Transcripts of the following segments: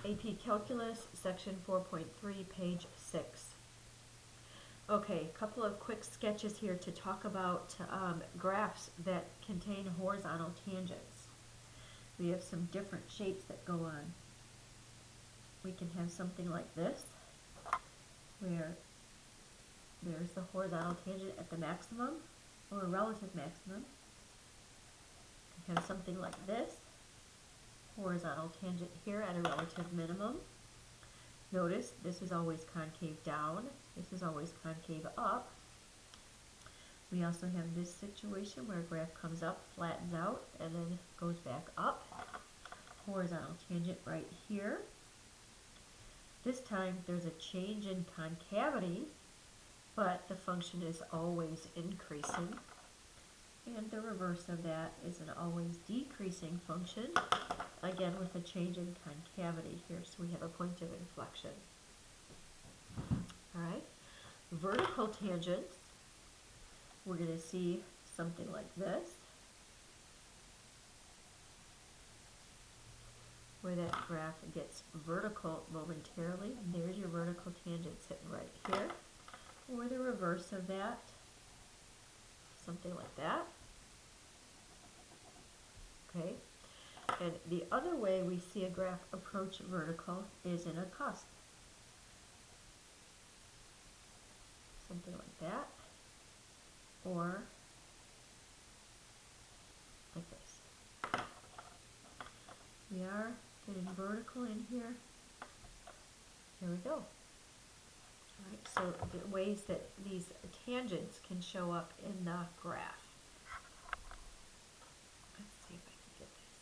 AP Calculus, section 4.3, page 6. Okay, a couple of quick sketches here to talk about graphs that contain horizontal tangents. We have some different shapes that go on. We can have something like this, where there's the horizontal tangent at the maximum, or relative maximum. We can have something like this, horizontal tangent here at a relative minimum. Notice this is always concave down, this is always concave up. We also have this situation where a graph comes up, flattens out, and then goes back up. Horizontal tangent right here. This time there's a change in concavity, but the function is always increasing. And the reverse of that is an always decreasing function, again with a change in concavity here, so we have a point of inflection. Alright, vertical tangents, we're going to see something like this, where that graph gets vertical momentarily. There's your vertical tangent sitting right here. Or the reverse of that, something like that. Okay, and the other way we see a graph approach vertical is in a cusp. Something like that, or like this. We are getting vertical in here. There we go. Alright, so the ways that these tangents can show up in the graph. Let's see if I can get this.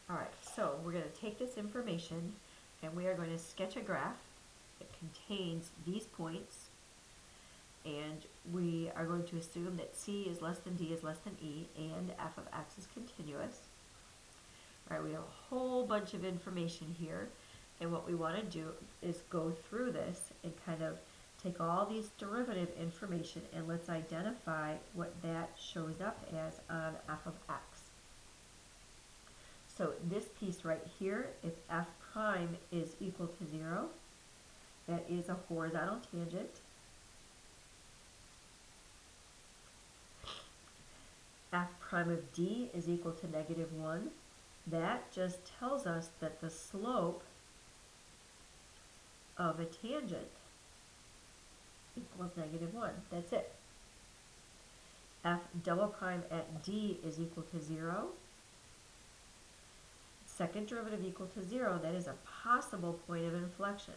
Alright, so we're going to take this information and we are going to sketch a graph that contains these points, and we are going to assume that C is less than D is less than E and f of x is continuous. Alright, we have a whole bunch of information here, and what we want to do is go through this and kind of take all these derivative information and let's identify what that shows up as on f of x. So this piece right here, if f prime is equal to 0, that is a horizontal tangent. F prime of D is equal to -1. That just tells us that the slope of a tangent equals -1. That's it. F double prime at D is equal to 0. Second derivative equal to 0, that is a possible point of inflection.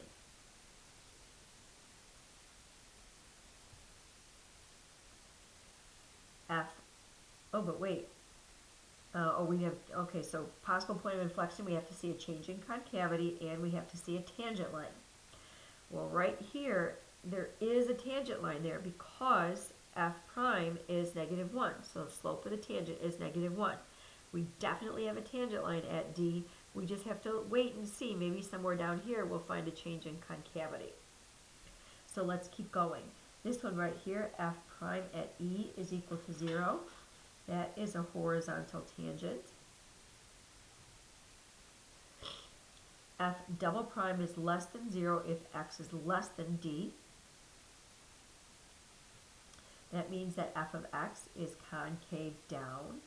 Okay, so possible point of inflection, we have to see a change in concavity and we have to see a tangent line. Well, right here, there is a tangent line there because f prime is -1, so the slope of the tangent is -1. We definitely have a tangent line at D. We just have to wait and see. Maybe somewhere down here we'll find a change in concavity. So let's keep going. This one right here, f prime at E is equal to 0. That is a horizontal tangent. F double prime is less than 0 if x is less than D. That means that f of x is concave down.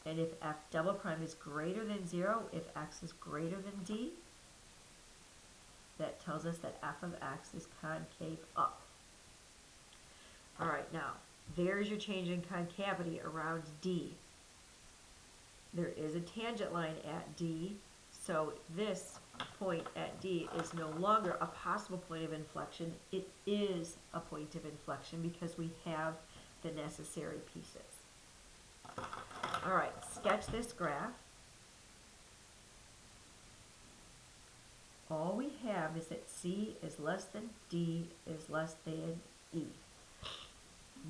And if f double prime is greater than 0, if x is greater than D, that tells us that f of x is concave up. Alright, now, there's your change in concavity around D. There is a tangent line at D, so this point at D is no longer a possible point of inflection. It is a point of inflection because we have the necessary pieces. Alright, sketch this graph. All we have is that C is less than D is less than E.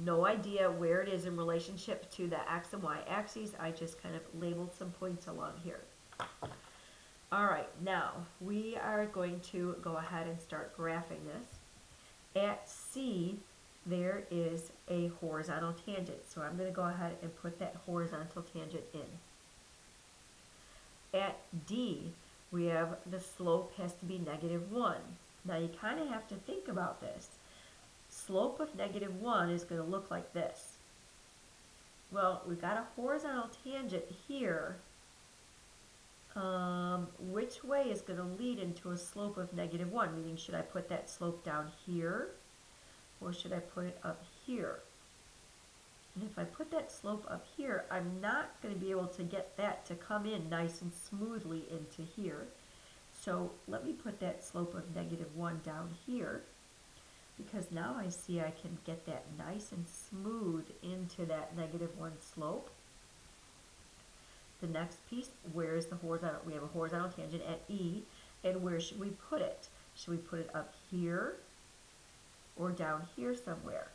No idea where it is in relationship to the x and y axes. I just kind of labeled some points along here. Alright, now we are going to go ahead and start graphing this. At C, there is a horizontal tangent. So I'm going to go ahead and put that horizontal tangent in. At D, we have the slope has to be -1. Now you kind of have to think about this. Slope of -1 is going to look like this. Well, we've got a horizontal tangent here. Which way is going to lead into a slope of -1? Meaning, should I put that slope down here, or should I put it up here? And if I put that slope up here, I'm not going to be able to get that to come in nice and smoothly into here. So let me put that slope of -1 down here, because now I see I can get that nice and smooth into that -1 slope. The next piece, where is the horizontal? We have a horizontal tangent at E, and where should we put it? Should we put it up here or down here somewhere?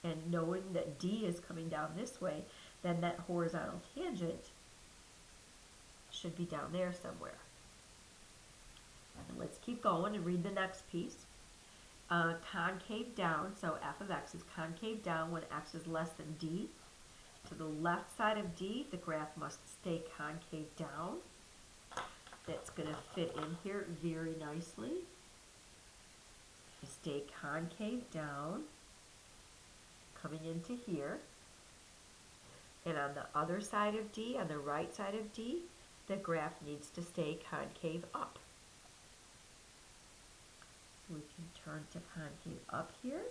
And knowing that D is coming down this way, then that horizontal tangent should be down there somewhere. And let's keep going and read the next piece. Concave down, so f of x is concave down when x is less than D. To the left side of D, the graph must stay concave down. That's going to fit in here very nicely. Stay concave down, coming into here. And on the other side of D, on the right side of D, the graph needs to stay concave up. So we can turn to concave up here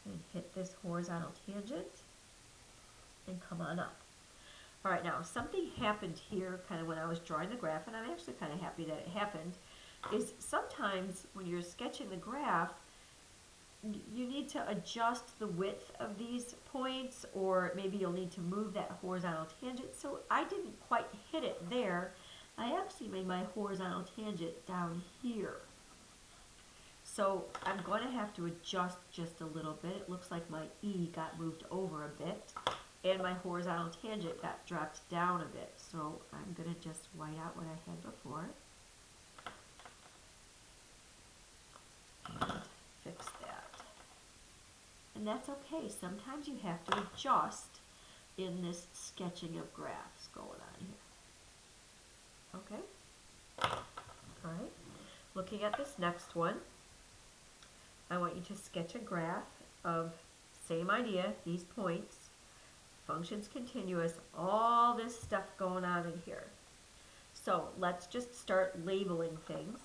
and hit this horizontal tangent and come on up. All right, now something happened here kind of when I was drawing the graph, and I'm actually kind of happy that it happened, is sometimes when you're sketching the graph, you need to adjust the width of these points, or maybe you'll need to move that horizontal tangent. So I didn't quite hit it there. I actually made my horizontal tangent down here. So I'm going to have to adjust just a little bit. It looks like my E got moved over a bit, and my horizontal tangent got dropped down a bit. So I'm going to just white out what I had before and fix that. And that's okay. Sometimes you have to adjust in this sketching of graphs going on here. Okay? All right. Looking at this next one, I want you to sketch a graph of same idea, these points, functions continuous, all this stuff going on in here. So let's just start labeling things.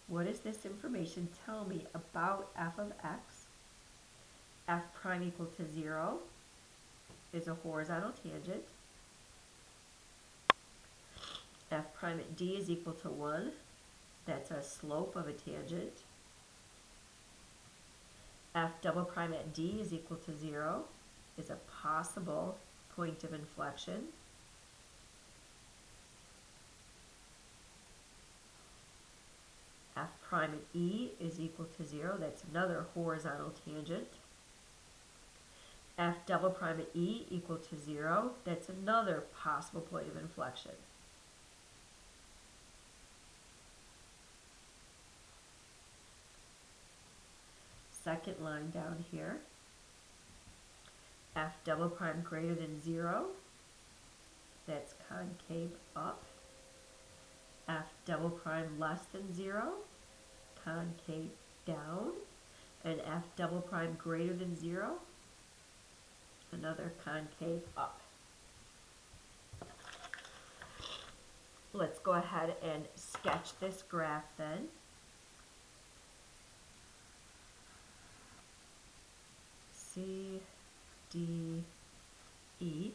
What does this information tell me about f of x? F prime equal to 0 is a horizontal tangent. F prime at D is equal to 1. That's a slope of a tangent. F double prime at D is equal to 0 is a possible point of inflection. F prime at E is equal to 0. That's another horizontal tangent. F double prime at E equal to 0. That's another possible point of inflection. Second line down here. F double prime greater than 0. That's concave up. F double prime less than 0. Concave down. And F double prime greater than 0. Another concave up. Let's go ahead and sketch this graph then. C, D, E.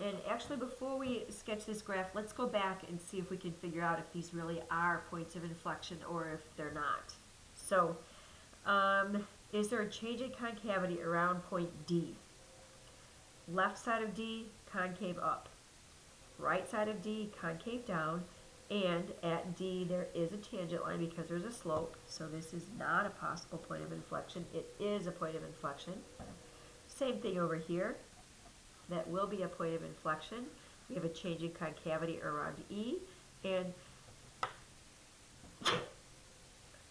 And actually, before we sketch this graph, let's go back and see if we can figure out if these really are points of inflection or if they're not. So, is there a change in concavity around point D? Left side of D, concave up. Right side of D, concave down. And at D, there is a tangent line because there's a slope. So this is not a possible point of inflection. It is a point of inflection. Same thing over here. That will be a point of inflection. We have a change in concavity around E. And,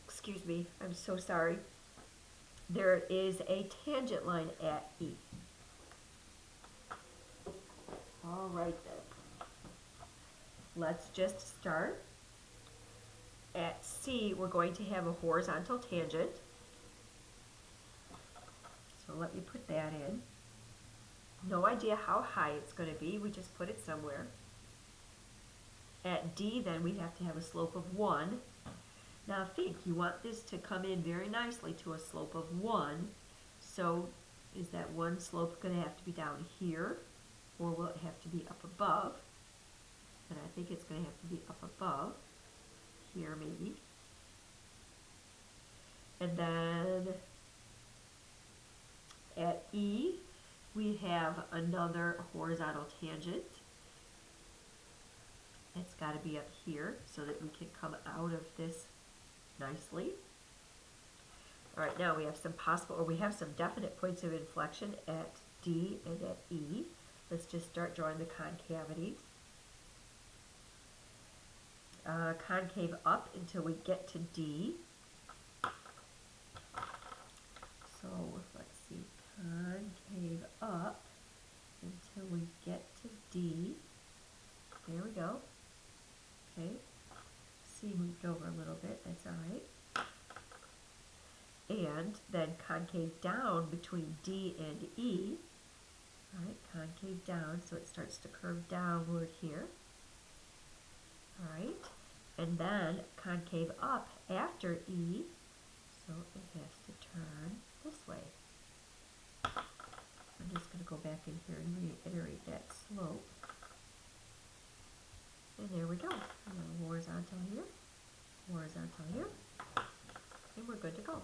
excuse me, I'm so sorry. There is a tangent line at E. All right then. let's just start. At C, we're going to have a horizontal tangent. So let me put that in. No idea how high it's going to be. We just put it somewhere. At D, then, we have to have a slope of 1. Now think, you want this to come in very nicely to a slope of 1. So is that one slope going to have to be down here? Or will it have to be up above? And I think it's going to have to be up above. Here, maybe. And then at E, we have another horizontal tangent. It's got to be up here so that we can come out of this nicely. All right, now we have some possible, or we have some definite points of inflection at D and at E. Let's just start drawing the concavities. Concave up until we get to D. So let's see, concave up until we get to D. There we go. Okay, C moved over a little bit, that's all right. And then concave down between D and E. All right, concave down, so it starts to curve downward here. All right, and then concave up after E, so it has to turn this way. I'm just going to go back in here and reiterate that slope. And there we go. And then horizontal here, and we're good to go.